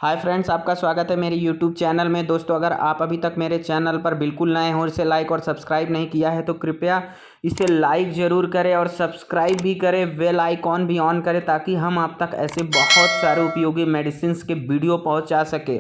Hi friends, आपका स्वागत है मेरे यूट्यूब चैनल में। दोस्तों, अगर आप अभी तक मेरे चैनल पर बिल्कुल नए हो और इसे लाइक और सब्सक्राइब नहीं किया है तो कृपया इसे लाइक ज़रूर करें और सब्सक्राइब भी करें, बेल आइकॉन भी ऑन करें ताकि हम आप तक ऐसे बहुत सारे उपयोगी मेडिसिन के वीडियो पहुंचा सके।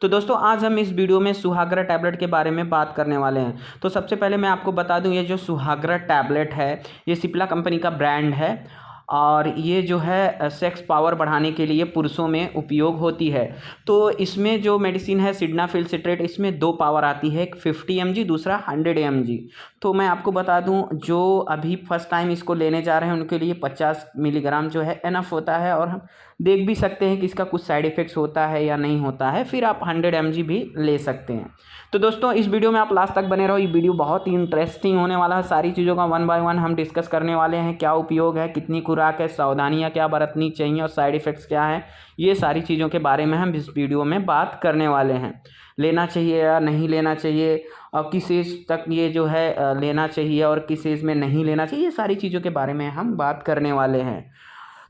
तो दोस्तों, आज हम इस वीडियो में सुहागरा टैबलेट के बारे में बात करने वाले हैं। तो सबसे पहले मैं आपको बता दूं, ये जो सुहागरा टैबलेट है ये सिप्ला कंपनी का ब्रांड है और ये जो है सेक्स पावर बढ़ाने के लिए पुरुषों में उपयोग होती है। तो इसमें जो मेडिसिन है सिडनाफिल सिट्रेट, इसमें दो पावर आती है, एक 50 mg, दूसरा 100 mg। तो मैं आपको बता दूं, जो अभी फर्स्ट टाइम इसको लेने जा रहे हैं उनके लिए 50 मिलीग्राम जो है एनफ होता है। और हम देख भी सकते हैं कि इसका कुछ साइड इफ़ेक्ट्स होता है या नहीं होता है, फिर आप 100 mg भी ले सकते हैं। तो दोस्तों, इस वीडियो में आप लास्ट तक बने रहो, ये वीडियो बहुत ही इंटरेस्टिंग होने वाला है। सारी चीज़ों का वन बाय वन हम डिस्कस करने वाले हैं, क्या उपयोग है, कितनी खुराक है, सावधानियाँ क्या बरतनी चाहिए और साइड इफ़ेक्ट्स क्या हैं, ये सारी चीज़ों के बारे में हम इस वीडियो में बात करने वाले हैं। लेना चाहिए या नहीं लेना चाहिए, और किस एज तक ये जो है लेना चाहिए और किस एज में नहीं लेना चाहिए, ये सारी चीज़ों के बारे में हम बात करने वाले हैं।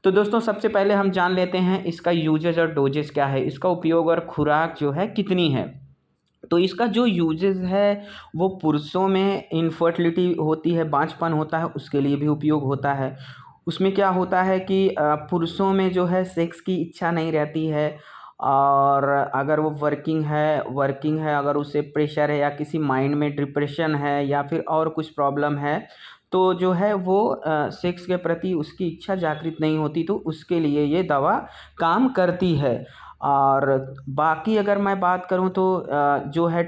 तो दोस्तों, सबसे पहले हम जान लेते हैं इसका यूजेज और डोजेज क्या है, इसका उपयोग और खुराक जो है कितनी है। तो इसका जो यूजेस है वो पुरुषों में इनफर्टिलिटी होती है, बांझपन होता है, उसके लिए भी उपयोग होता है। उसमें क्या होता है कि पुरुषों में जो है सेक्स की इच्छा नहीं रहती है, और अगर वो वर्किंग है, अगर उसे प्रेशर है या किसी माइंड में डिप्रेशन है या फिर और कुछ प्रॉब्लम है, तो जो है वो सेक्स के प्रति उसकी इच्छा जागृत नहीं होती, तो उसके लिए ये दवा काम करती है। और बाकी अगर मैं बात करूं तो जो है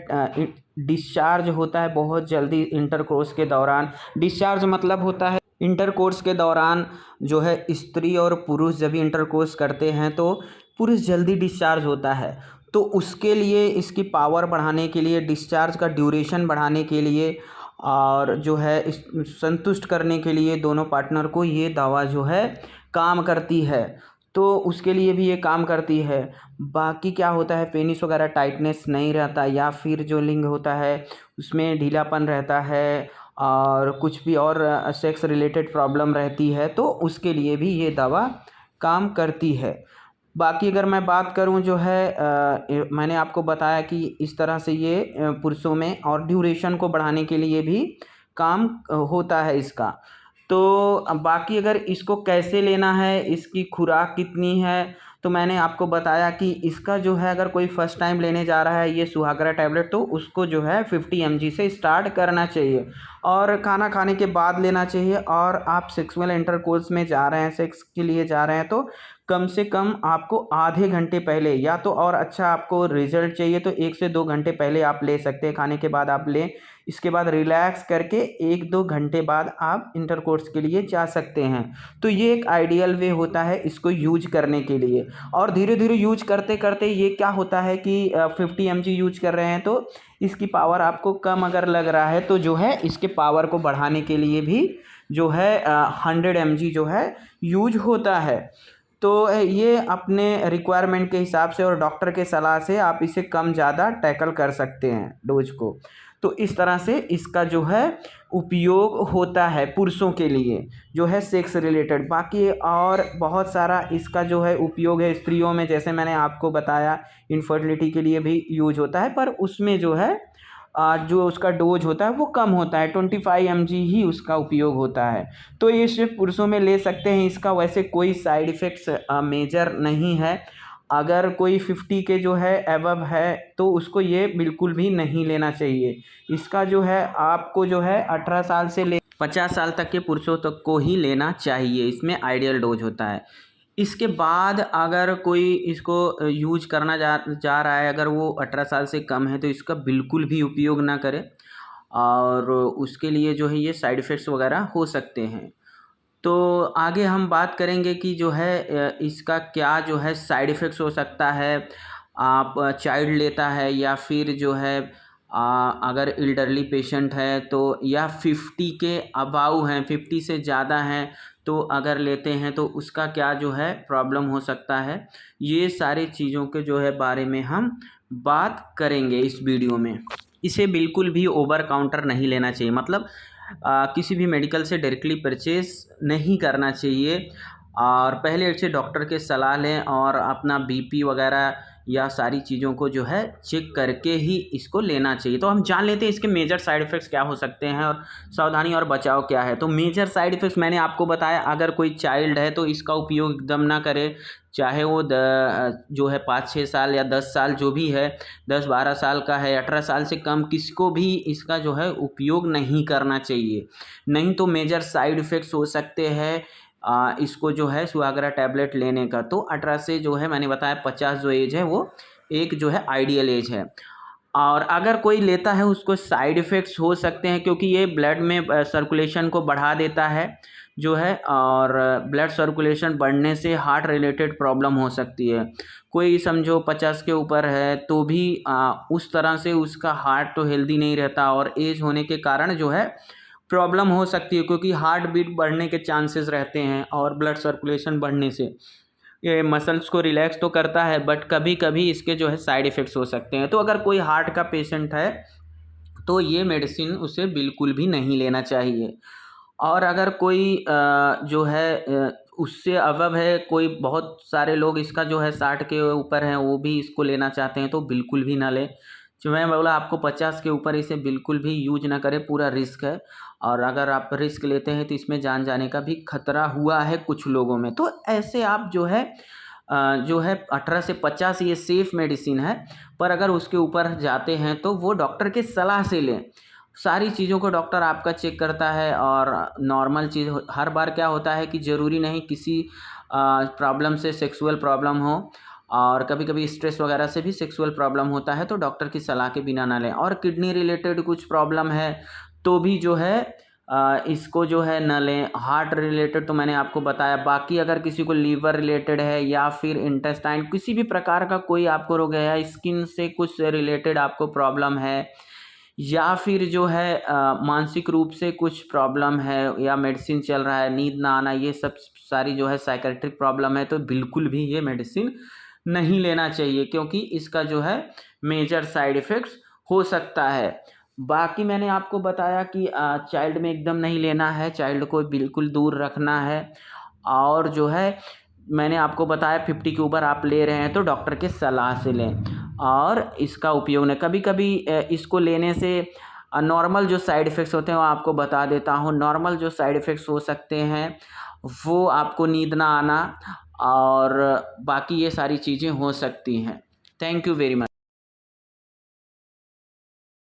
डिस्चार्ज होता है बहुत जल्दी इंटरकोर्स के दौरान। डिस्चार्ज मतलब होता है इंटरकोर्स के दौरान जो है स्त्री और पुरुष जब भी इंटरकोर्स करते हैं तो पुरुष जल्दी डिस्चार्ज होता है। तो उसके लिए इसकी पावर बढ़ाने के लिए, डिस्चार्ज का ड्यूरेशन बढ़ाने के लिए और जो है संतुष्ट करने के लिए दोनों पार्टनर को ये दवा जो है काम करती है। तो उसके लिए भी ये काम करती है। बाकी क्या होता है, पेनिस वगैरह टाइटनेस नहीं रहता, या फिर जो लिंग होता है उसमें ढीलापन रहता है और कुछ भी और सेक्स रिलेटेड प्रॉब्लम रहती है, तो उसके लिए भी ये दवा काम करती है। बाकी अगर मैं बात करूं जो है मैंने आपको बताया कि इस तरह से ये पुरुषों में और ड्यूरेशन को बढ़ाने के लिए भी काम होता है इसका। तो बाकी अगर इसको कैसे लेना है, इसकी खुराक कितनी है, तो मैंने आपको बताया कि इसका जो है अगर कोई फर्स्ट टाइम लेने जा रहा है ये सुहागरा टैबलेट, तो उसको जो है 50 mg से स्टार्ट करना चाहिए और खाना खाने के बाद लेना चाहिए। और आप सेक्सुअल इंटरकोर्स में जा रहे हैं, सेक्स के लिए जा रहे हैं, तो कम से कम आपको आधे घंटे पहले, या तो और अच्छा आपको रिजल्ट चाहिए तो 1 से 2 घंटे पहले आप ले सकते हैं, खाने के बाद आप लें। इसके बाद रिलैक्स करके 1-2 घंटे बाद आप इंटरकोर्स के लिए जा सकते हैं। तो ये एक आइडियल वे होता है इसको यूज करने के लिए। और धीरे धीरे यूज करते करते ये क्या होता है कि 50 mg यूज कर रहे हैं तो इसकी पावर आपको कम अगर लग रहा है तो जो है इसके पावर को बढ़ाने के लिए भी जो है 100 mg जो है यूज होता है। तो ये अपने रिक्वायरमेंट के हिसाब से और डॉक्टर के सलाह से आप इसे कम ज़्यादा टैकल कर सकते हैं डोज को। तो इस तरह से इसका जो है उपयोग होता है पुरुषों के लिए जो है सेक्स रिलेटेड। बाकी और बहुत सारा इसका जो है उपयोग है स्त्रियों में, जैसे मैंने आपको बताया इनफर्टिलिटी के लिए भी यूज होता है, पर उसमें जो है जो उसका डोज होता है वो कम होता है, 25 mg ही उसका उपयोग होता है। तो ये सिर्फ पुरुषों में ले सकते हैं, इसका वैसे कोई साइड इफ़ेक्ट्स मेजर नहीं है। अगर कोई 50 के जो है एबव है तो उसको ये बिल्कुल भी नहीं लेना चाहिए। इसका जो है आपको जो है 18 साल से ले 50 साल तक के पुरुषों तक को ही लेना चाहिए, इसमें आइडियल डोज होता है। इसके बाद अगर कोई इसको यूज करना जा रहा है, अगर वो 18 साल से कम है तो इसका बिल्कुल भी उपयोग ना करें, और उसके लिए जो है ये साइड इफ़ेक्ट्स वगैरह हो सकते हैं। तो आगे हम बात करेंगे कि जो है इसका क्या जो है साइड इफ़ेक्ट्स हो सकता है। आप चाइल्ड लेता है या फिर जो है अगर एल्डरली पेशेंट है तो, या 50 के अबाउ हैं, 50 से ज़्यादा हैं, तो अगर लेते हैं तो उसका क्या जो है प्रॉब्लम हो सकता है, ये सारी चीज़ों के जो है बारे में हम बात करेंगे इस वीडियो में। इसे बिल्कुल भी ओवर काउंटर नहीं लेना चाहिए, मतलब किसी भी मेडिकल से डायरेक्टली परचेज नहीं करना चाहिए। और पहले से डॉक्टर के सलाह लें और अपना बीपी वगैरह या सारी चीज़ों को जो है चेक करके ही इसको लेना चाहिए। तो हम जान लेते हैं इसके मेजर साइड इफ़ेक्ट्स क्या हो सकते हैं और सावधानी और बचाव क्या है। तो मेजर साइड इफ़ेक्ट्स मैंने आपको बताया, अगर कोई चाइल्ड है तो इसका उपयोग एकदम ना करे, चाहे वो जो है 5-6 साल या 10 साल जो भी है, 10-12 साल का है, 18 साल से कम किसको भी इसका जो है उपयोग नहीं करना चाहिए। नहीं तो मेजर साइड इफ़ेक्ट्स हो सकते हैं इसको जो है सुहागरा टैबलेट लेने का। तो 18 से जो है मैंने बताया 50 जो एज है वो एक जो है आइडियल एज है। और अगर कोई लेता है उसको साइड इफ़ेक्ट्स हो सकते हैं, क्योंकि ये ब्लड में सर्कुलेशन को बढ़ा देता है जो है, और ब्लड सर्कुलेशन बढ़ने से हार्ट रिलेटेड प्रॉब्लम हो सकती है। कोई समझो 50 के ऊपर है तो भी उस तरह से उसका हार्ट तो हेल्दी नहीं रहता और एज होने के कारण जो है प्रॉब्लम हो सकती है, क्योंकि हार्ट बीट बढ़ने के चांसेस रहते हैं और ब्लड सर्कुलेशन बढ़ने से ये मसल्स को रिलैक्स तो करता है, बट कभी कभी इसके जो है साइड इफ़ेक्ट्स हो सकते हैं। तो अगर कोई हार्ट का पेशेंट है तो ये मेडिसिन उसे बिल्कुल भी नहीं लेना चाहिए। और अगर कोई जो है उससे अबव है, कोई बहुत सारे लोग इसका जो है 60 के ऊपर हैं वो भी इसको लेना चाहते हैं, तो बिल्कुल भी ना लें। जो मैं बोला आपको 50 के ऊपर इसे बिल्कुल भी यूज ना करें, पूरा रिस्क है। और अगर आप रिस्क लेते हैं तो इसमें जान जाने का भी खतरा हुआ है कुछ लोगों में। तो ऐसे आप जो है 18 से 50 ये सेफ़ मेडिसिन है, पर अगर उसके ऊपर जाते हैं तो वो डॉक्टर के सलाह से लें। सारी चीज़ों को डॉक्टर आपका चेक करता है और नॉर्मल चीज़ हर बार क्या होता है कि ज़रूरी नहीं किसी प्रॉब्लम से सेक्सुअल प्रॉब्लम हो, और कभी कभी स्ट्रेस वगैरह से भी सेक्सुअल प्रॉब्लम होता है, तो डॉक्टर की सलाह के बिना ना लें। और किडनी रिलेटेड कुछ प्रॉब्लम है तो भी जो है इसको जो है न लें। हार्ट रिलेटेड तो मैंने आपको बताया। बाकी अगर किसी को लीवर रिलेटेड है या फिर इंटेस्टाइन किसी भी प्रकार का कोई आपको रोग है, या स्किन से कुछ रिलेटेड आपको प्रॉब्लम है, या फिर जो है मानसिक रूप से कुछ प्रॉब्लम है, या मेडिसिन चल रहा है, नींद ना आना, ये सब सारी जो है साइकेट्रिक प्रॉब्लम है, तो बिल्कुल भी ये मेडिसिन नहीं लेना चाहिए, क्योंकि इसका जो है मेजर साइड इफ़ेक्ट्स हो सकता है। बाकी मैंने आपको बताया कि चाइल्ड में एकदम नहीं लेना है, चाइल्ड को बिल्कुल दूर रखना है। और जो है मैंने आपको बताया 50 के ऊपर आप ले रहे हैं तो डॉक्टर के सलाह से लें और इसका उपयोग न कभी कभी इसको लेने से नॉर्मल जो साइड इफ़ेक्ट्स होते हैं वो आपको बता देता हूँ। नॉर्मल जो साइड इफ़ेक्ट्स हो सकते हैं वो आपको नींद ना आना और बाकी ये सारी चीज़ें हो सकती हैं। Thank you very much.